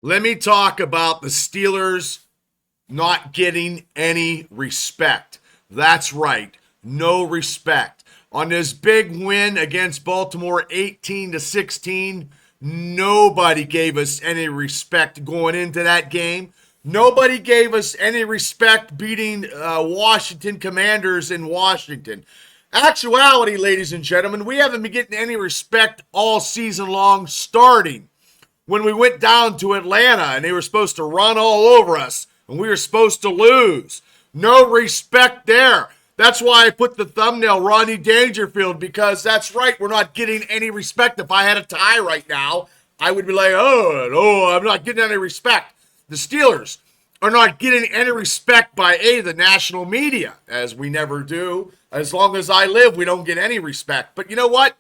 Let me talk about the Steelers not getting any respect. That's right. No respect. On this big win against Baltimore 18-16, nobody gave us any respect going into that game. Nobody gave us any respect beating Washington Commanders in Washington. Actuality, ladies and gentlemen, we haven't been getting any respect all season long, starting when we went down to Atlanta and they were supposed to run all over us and we were supposed to lose. No respect there. That's why I put the thumbnail Rodney Dangerfield, because that's right. We're not getting any respect. If I had a tie right now, I would be like, oh, no, I'm not getting any respect. The Steelers are not getting any respect by the national media, as we never do. As long as I live, we don't get any respect. But you know what?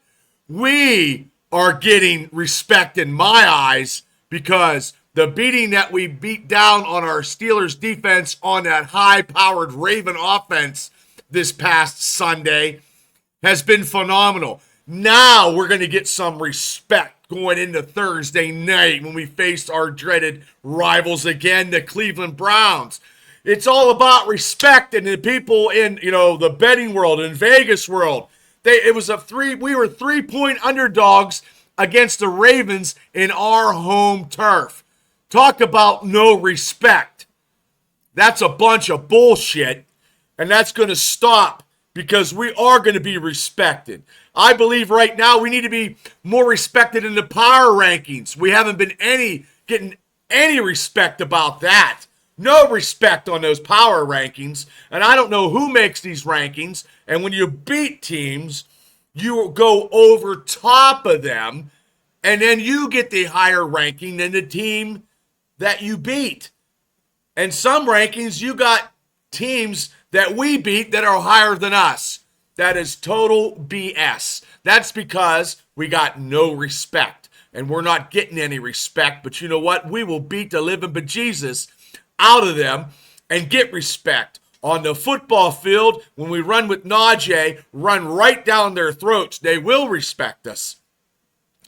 We are getting respect in my eyes, because the beating that we beat down on our Steelers defense on that high-powered Raven offense this past Sunday has been phenomenal. Now we're going to get some respect going into Thursday night when we face our dreaded rivals again, the Cleveland Browns. It's all about respect, and the people in, the betting world and Vegas world, we were 3-point underdogs against the Ravens in our home turf. Talk about no respect. That's a bunch of bullshit, and that's going to stop, because we are going to be respected. I believe right now we need to be more respected in the power rankings. We haven't been getting any respect about that. No respect on those power rankings, and I don't know who makes these rankings. And when you beat teams, you go over top of them, and then you get the higher ranking than the team that you beat. And some rankings, you got teams that we beat that are higher than us. That is total BS. That's because we got no respect, and we're not getting any respect. But you know what? We will beat the living bejesus out of them and get respect. On the football field, when we run with Najee, run right down their throats, they will respect us.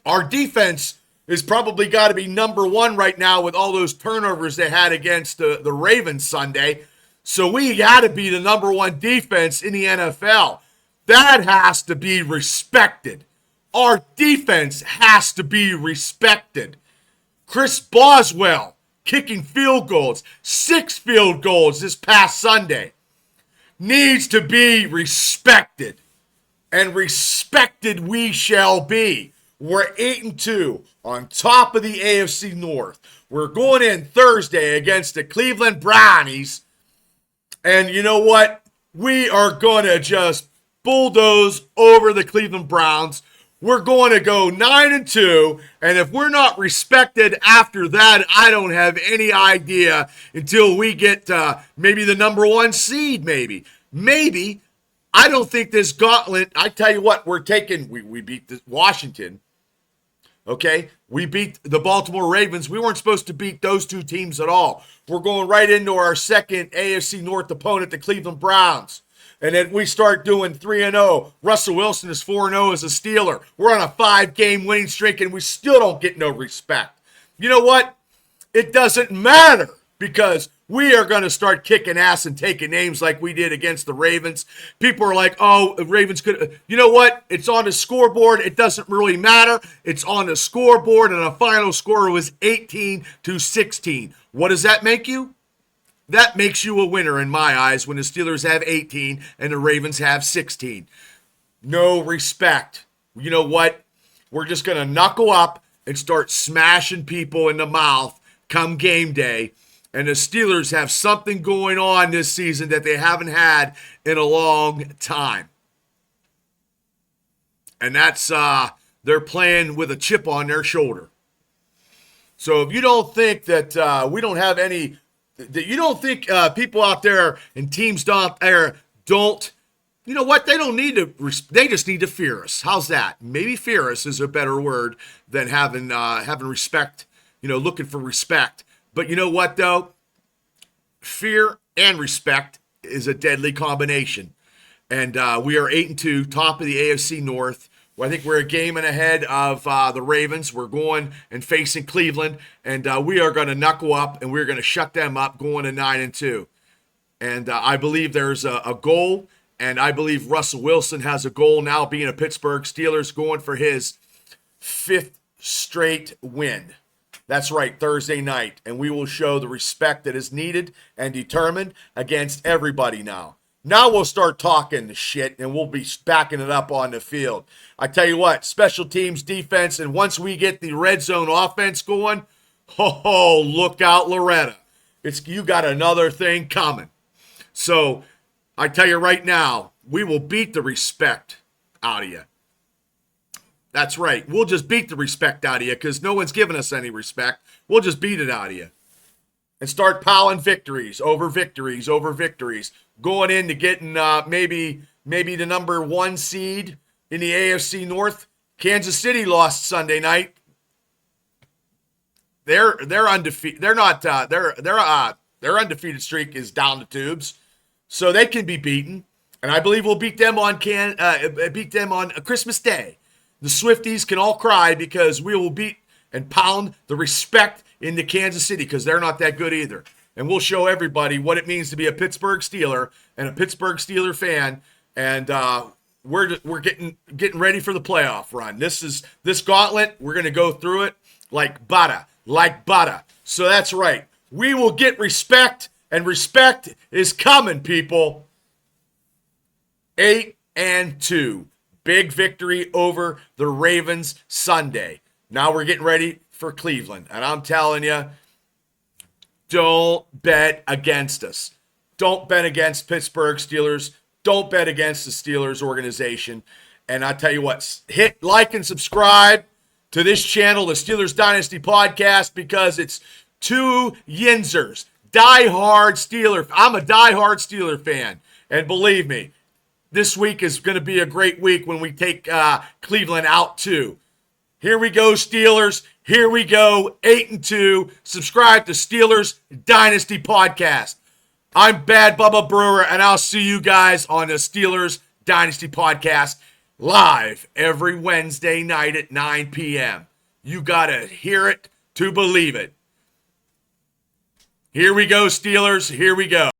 Our defense is probably got to be number one right now with all those turnovers they had against the Ravens Sunday. So we got to be the number one defense in the NFL. That has to be respected. Our defense has to be respected. Chris Boswell kicking field goals, 6 field goals this past Sunday, needs to be respected. And respected we shall be. We're 8-2 on top of the AFC North. We're going in Thursday against the Cleveland Brownies. And you know what? We are going to just bulldoze over the Cleveland Browns. We're going to go 9-2, and if we're not respected after that, I don't have any idea until we get maybe the number one seed, maybe. Maybe. I don't think this gauntlet, I tell you what, we beat Washington, okay? We beat the Baltimore Ravens. We weren't supposed to beat those two teams at all. We're going right into our second AFC North opponent, the Cleveland Browns. And then we start doing 3-0. Russell Wilson is 4-0 as a Steeler. We're on a 5-game winning streak, and we still don't get no respect. You know what? It doesn't matter, because we are going to start kicking ass and taking names like we did against the Ravens. People are like, oh, the Ravens could. You know what? It's on the scoreboard. It doesn't really matter. It's on the scoreboard, and the final score was 18-16. What does that make you? That makes you a winner in my eyes when the Steelers have 18 and the Ravens have 16. No respect. You know what? We're just going to knuckle up and start smashing people in the mouth come game day. And the Steelers have something going on this season that they haven't had in a long time. And that's they're playing with a chip on their shoulder. So if you don't think that we don't have any, that you don't think people out there and teams out there don't, you know what? They don't need to. They just need to fear us. How's that? Maybe fear us is a better word than having respect. Looking for respect. But you know what though? Fear and respect is a deadly combination. And we are 8-2, top of the AFC North. I think we're a game and ahead of the Ravens. We're going and facing Cleveland, and we are going to knuckle up, and we're going to shut them up going to 9-2. And I believe there's a goal, and I believe Russell Wilson has a goal now, being a Pittsburgh Steelers, going for his 5th straight win. That's right, Thursday night. And we will show the respect that is needed and determined against everybody now. Now we'll start talking the shit, and we'll be backing it up on the field. I tell you what, special teams, defense, and once we get the red zone offense going, look out, Loretta. You got another thing coming. So I tell you right now, we will beat the respect out of you. That's right. We'll just beat the respect out of you because no one's giving us any respect. We'll just beat it out of you. And start piling victories over victories over victories. Going into getting maybe the number 1 seed in the AFC North. Kansas City lost Sunday night. They're undefeated. They're not. Their undefeated streak is down the tubes, so they can be beaten. And I believe we'll beat them on Christmas Day. The Swifties can all cry because we will beat and pound the respect into Kansas City because they're not that good either. And we'll show everybody what it means to be a Pittsburgh Steeler and a Pittsburgh Steeler fan. And we're getting ready for the playoff run. This gauntlet, we're going to go through it like butter. So that's right. We will get respect, and respect is coming, people. 8-2. Big victory over the Ravens Sunday. Now we're getting ready for Cleveland. And I'm telling you, don't bet against us. Don't bet against Pittsburgh Steelers. Don't bet against the Steelers organization. And I tell you what, hit like and subscribe to this channel, the Steelers Dynasty Podcast, because it's two Yinzers, diehard Steeler. I'm a diehard Steeler fan. And believe me, this week is going to be a great week when we take Cleveland out too. Here we go, Steelers. Here we go, 8-2. Subscribe to Steelers Dynasty Podcast. I'm Bad Bubba Brewer, and I'll see you guys on the Steelers Dynasty Podcast live every Wednesday night at 9 p.m. You got to hear it to believe it. Here we go, Steelers. Here we go.